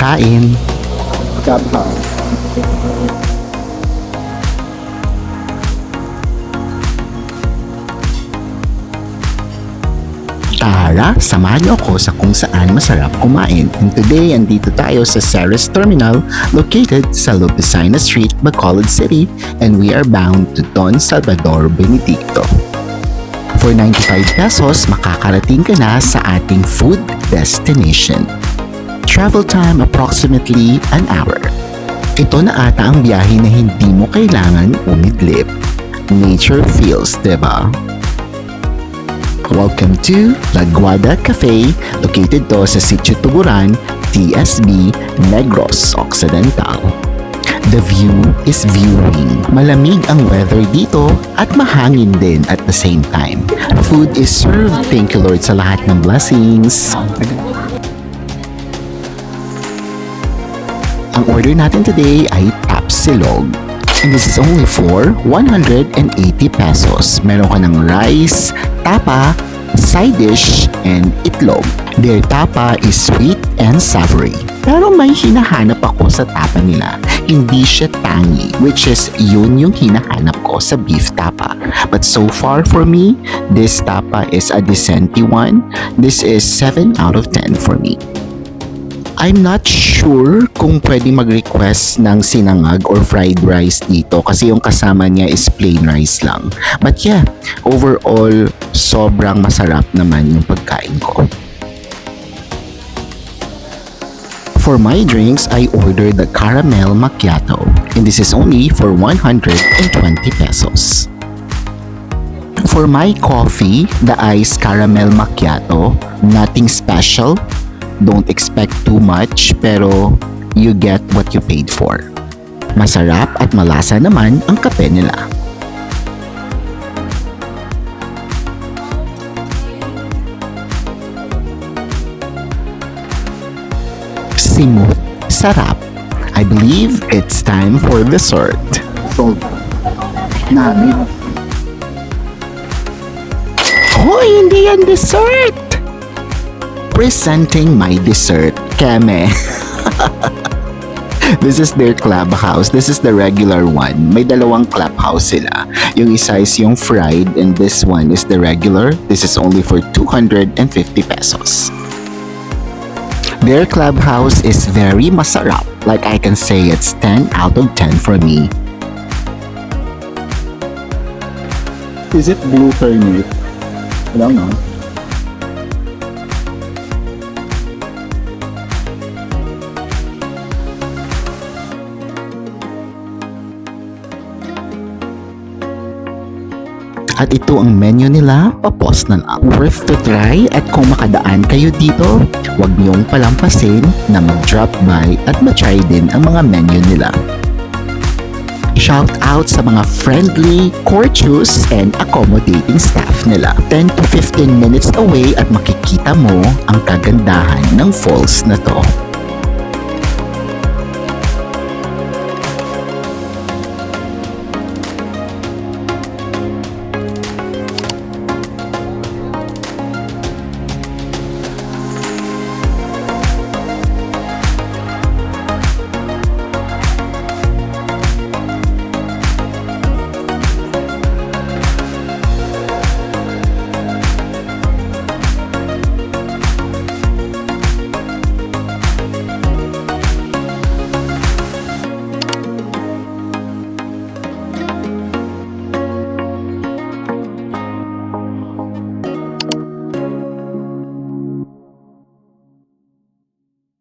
kain. Tara, samahan niyo ako sa kung saan masarap kumain. And today, andito tayo sa Ceres Terminal located sa Lopesina Street, Bacolod City, and we are bound to Don Salvador Benedicto. For 95 pesos, makakarating ka na sa ating food destination. Travel time approximately an hour. Ito na ata ang biyahe na hindi mo kailangan umidlip. Nature feels, diba? Welcome to La Guada Cafe, located to sa Sitio Tuburan, TSB, Negros Occidental. The view is viewing. Malamig ang weather dito at mahangin din at the same time. Food is served. Thank you Lord sa lahat ng blessings. Ang order natin today ay tapsilog. And this is only for 180 pesos. Meron ka ng rice, tapa, side dish, and itlog. Their tapa is sweet and savory. Pero may hinahanap ako sa tapa nila. Hindi siya tangy, which is yun yung hinahanap ko sa beef tapa. But so far for me, this tapa is a decent one. This is 7 out of 10 for me. I'm not sure kung pwede mag-request ng sinangag or fried rice dito kasi yung kasama niya is plain rice lang. But yeah, overall, sobrang masarap naman yung pagkain ko. For my drinks, I ordered the caramel macchiato and this is only for 120 pesos. For my coffee, the iced caramel macchiato, nothing special. Don't expect too much pero you get what you paid for. Masarap at malasa naman ang kape nila. Smooth, sarap. I believe it's time for dessert. Sold. Namin. Hoy, hindi yan dessert! Presenting my dessert, keme. This is their clubhouse. This is the regular one. May dalawang clubhouse sila. Yung isa is yung fried and this one is the regular. This is only for 250 pesos. Their clubhouse is very masarap. Like I can say it's 10 out of 10 for me. Is it blue turnip? I don't know. At ito ang menu nila, papos na lang. Worth to try at kung makadaan kayo dito, huwag niyong palampasin na mag-drop by at ma-try din ang mga menu nila. Shout out sa mga friendly, courteous, and accommodating staff nila. 10 to 15 minutes away at makikita mo ang kagandahan ng falls na to.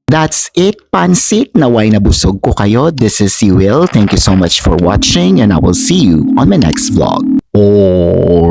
That's it, Pansit. Naway nabusog ko kayo. This is si Will. Thank you so much for watching and I will see you on my next vlog. Or